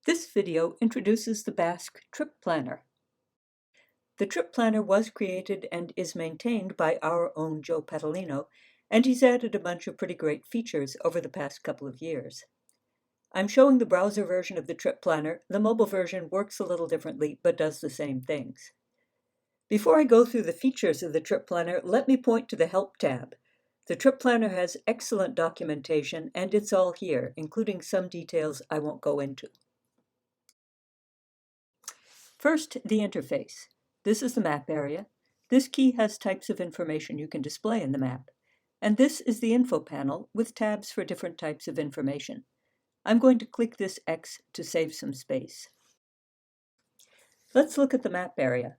This video introduces the BASK Trip Planner. The Trip Planner was created and is maintained by our own Joe Petalino, and he's added a bunch of pretty great features over the past couple of years. I'm showing the browser version of the Trip Planner. The mobile version works a little differently, but does the same things. Before I go through the features of the Trip Planner, let me point to the Help tab. The Trip Planner has excellent documentation, and it's all here, including some details I won't go into. First, the interface. This is the map area. This key has types of information you can display in the map. And this is the info panel with tabs for different types of information. I'm going to click this X to save some space. Let's look at the map area.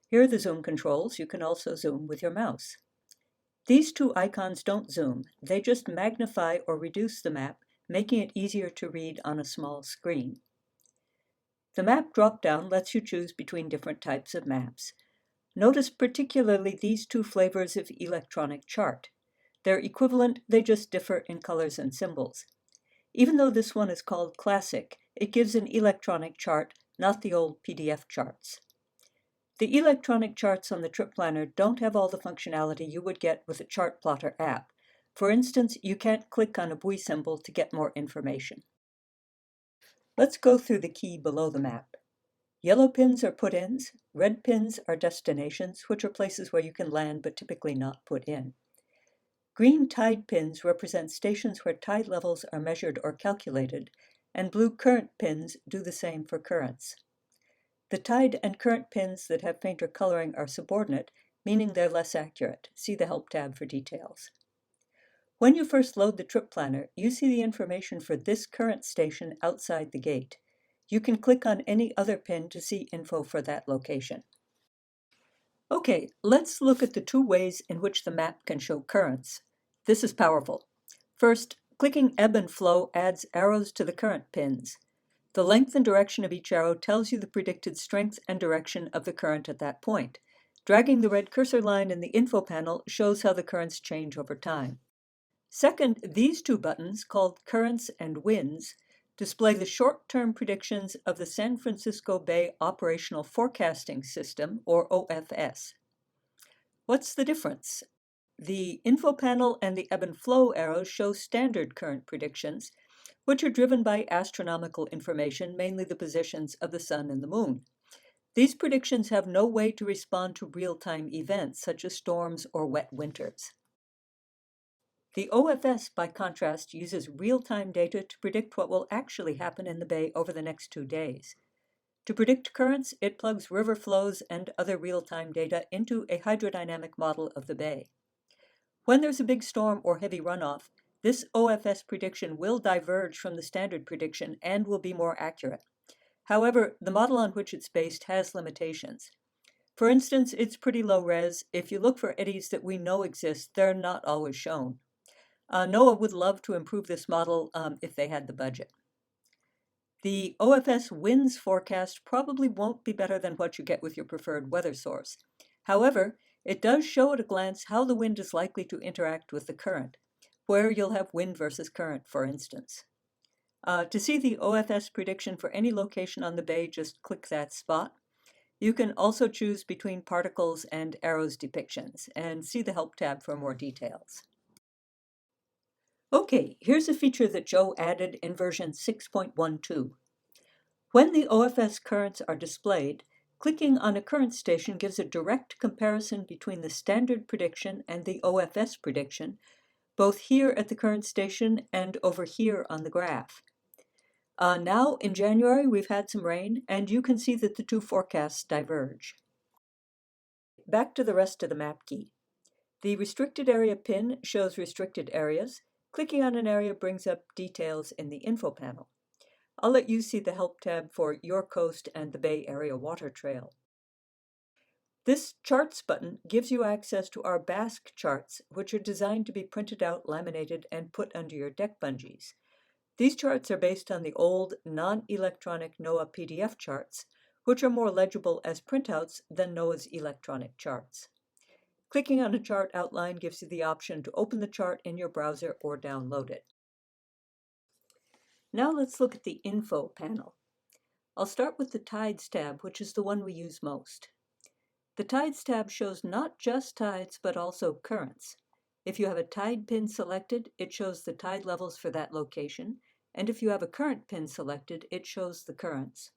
Here are the zoom controls. You can also zoom with your mouse. These two icons don't zoom. They just magnify or reduce the map, making it easier to read on a small screen. The map drop-down lets you choose between different types of maps. Notice particularly these two flavors of electronic chart. They're equivalent, they just differ in colors and symbols. Even though this one is called Classic, it gives an electronic chart, not the old PDF charts. The electronic charts on the Trip Planner don't have all the functionality you would get with a chart plotter app. For instance, you can't click on a buoy symbol to get more information. Let's go through the key below the map. Yellow pins are put-ins, red pins are destinations, which are places where you can land but typically not put in. Green tide pins represent stations where tide levels are measured or calculated, and blue current pins do the same for currents. The tide and current pins that have fainter coloring are subordinate, meaning they're less accurate. See the Help tab for details. When you first load the Trip Planner, you see the information for this current station outside the gate. You can click on any other pin to see info for that location. Okay, let's look at the two ways in which the map can show currents. This is powerful. First, clicking ebb and flow adds arrows to the current pins. The length and direction of each arrow tells you the predicted strength and direction of the current at that point. Dragging the red cursor line in the info panel shows how the currents change over time. Second, these two buttons, called Currents and Winds, display the short-term predictions of the San Francisco Bay Operational Forecasting System, or OFS. What's the difference? The info panel and the ebb and flow arrows show standard current predictions, which are driven by astronomical information, mainly the positions of the sun and the moon. These predictions have no way to respond to real-time events, such as storms or wet winters. The OFS, by contrast, uses real-time data to predict what will actually happen in the bay over the next 2 days. To predict currents, it plugs river flows and other real-time data into a hydrodynamic model of the bay. When there's a big storm or heavy runoff, this OFS prediction will diverge from the standard prediction and will be more accurate. However, the model on which it's based has limitations. For instance, it's pretty low res. If you look for eddies that we know exist, they're not always shown. NOAA would love to improve this model if they had the budget. The OFS winds forecast probably won't be better than what you get with your preferred weather source. However, it does show at a glance how the wind is likely to interact with the current, where you'll have wind versus current, for instance. To see the OFS prediction for any location on the bay, just click that spot. You can also choose between particles and arrows depictions, and see the Help tab for more details. Okay, here's a feature that Joe added in version 6.12. When the OFS currents are displayed, clicking on a current station gives a direct comparison between the standard prediction and the OFS prediction, both here at the current station and over here on the graph. Now, in January, we've had some rain, and you can see that the two forecasts diverge. Back to the rest of the map key. The restricted area pin shows restricted areas. Clicking on an area brings up details in the info panel. I'll let you see the Help tab for your coast and the Bay Area Water Trail. This Charts button gives you access to our BASK charts, which are designed to be printed out, laminated, and put under your deck bungees. These charts are based on the old, non-electronic NOAA PDF charts, which are more legible as printouts than NOAA's electronic charts. Clicking on a chart outline gives you the option to open the chart in your browser or download it. Now let's look at the info panel. I'll start with the Tides tab, which is the one we use most. The Tides tab shows not just tides, but also currents. If you have a tide pin selected, it shows the tide levels for that location, and if you have a current pin selected, it shows the currents.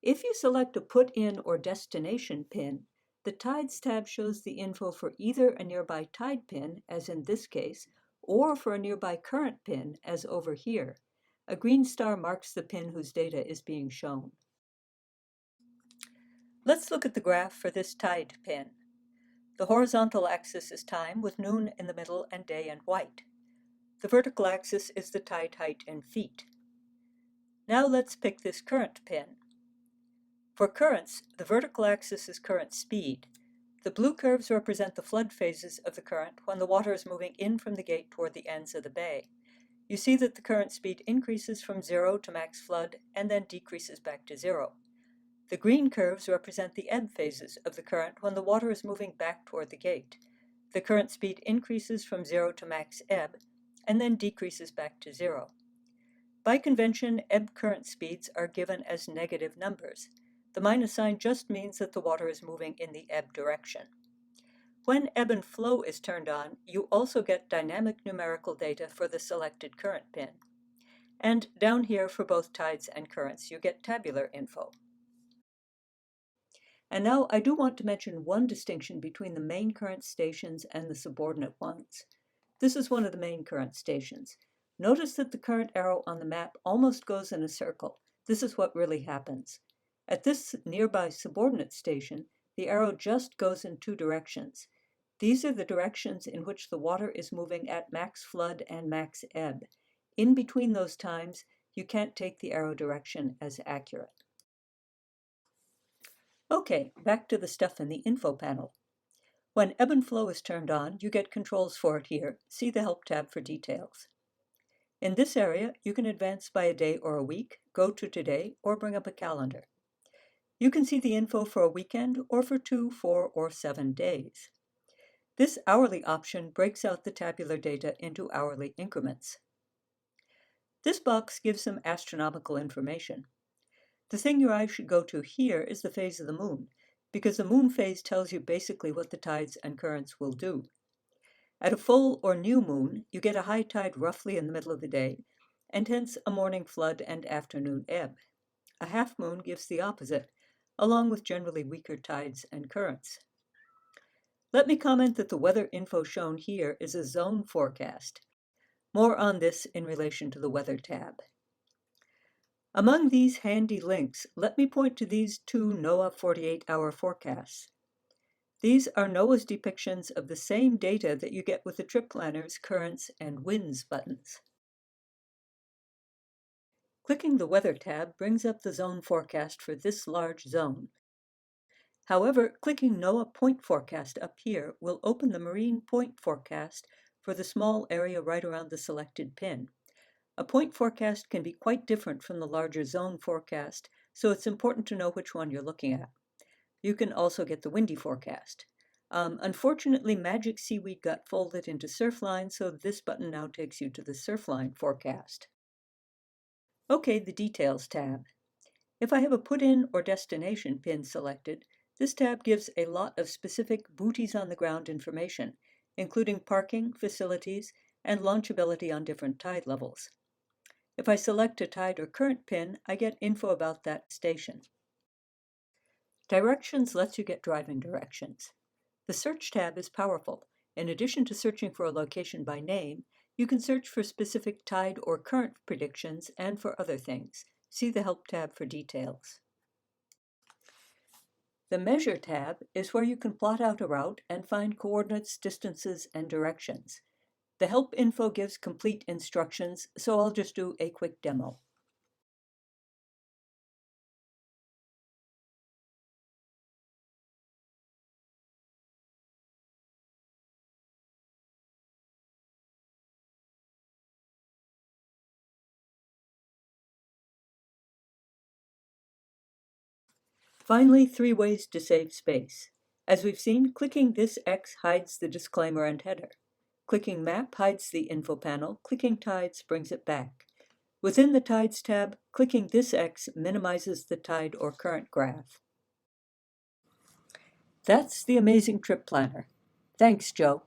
If you select a put in or destination pin, the Tides tab shows the info for either a nearby tide pin, as in this case, or for a nearby current pin, as over here. A green star marks the pin whose data is being shown. Let's look at the graph for this tide pin. The horizontal axis is time, with noon in the middle and day in white. The vertical axis is the tide height in feet. Now let's pick this current pin. For currents, the vertical axis is current speed. The blue curves represent the flood phases of the current when the water is moving in from the gate toward the ends of the bay. You see that the current speed increases from 0 to max flood and then decreases back to 0. The green curves represent the ebb phases of the current when the water is moving back toward the gate. The current speed increases from 0 to max ebb and then decreases back to 0. By convention, ebb current speeds are given as negative numbers. The minus sign just means that the water is moving in the ebb direction. When ebb and flow is turned on, you also get dynamic numerical data for the selected current pin. And down here for both tides and currents, you get tabular info. And now I do want to mention one distinction between the main current stations and the subordinate ones. This is one of the main current stations. Notice that the current arrow on the map almost goes in a circle. This is what really happens. At this nearby subordinate station, the arrow just goes in two directions. These are the directions in which the water is moving at max flood and max ebb. In between those times, you can't take the arrow direction as accurate. Okay, back to the stuff in the info panel. When ebb and flow is turned on, you get controls for it here. See the Help tab for details. In this area, you can advance by a day or a week, go to today, or bring up a calendar. You can see the info for a weekend or for 2, 4, or 7 days. This hourly option breaks out the tabular data into hourly increments. This box gives some astronomical information. The thing your eye should go to here is the phase of the moon, because the moon phase tells you basically what the tides and currents will do. At a full or new moon, you get a high tide roughly in the middle of the day, and hence a morning flood and afternoon ebb. A half moon gives the opposite, along with generally weaker tides and currents. Let me comment that the weather info shown here is a zone forecast. More on this in relation to the Weather tab. Among these handy links, let me point to these two NOAA 48-hour forecasts. These are NOAA's depictions of the same data that you get with the Trip Planner's Currents and Winds buttons. Clicking the Weather tab brings up the zone forecast for this large zone. However, clicking NOAA Point Forecast up here will open the Marine Point Forecast for the small area right around the selected pin. A point forecast can be quite different from the larger zone forecast, so it's important to know which one you're looking at. You can also get the windy forecast. Unfortunately, Magic Seaweed got folded into Surfline, so this button now takes you to the Surfline forecast. Okay, the Details tab. If I have a put-in or destination pin selected, this tab gives a lot of specific booties-on-the-ground information, including parking, facilities, and launchability on different tide levels. If I select a tide or current pin, I get info about that station. Directions lets you get driving directions. The Search tab is powerful. In addition to searching for a location by name, you can search for specific tide or current predictions and for other things. See the Help tab for details. The Measure tab is where you can plot out a route and find coordinates, distances, and directions. The Help info gives complete instructions, so I'll just do a quick demo. Finally, 3 ways to save space. As we've seen, clicking this X hides the disclaimer and header. Clicking Map hides the info panel. Clicking Tides brings it back. Within the Tides tab, clicking this X minimizes the tide or current graph. That's the amazing trip planner. Thanks, Joe.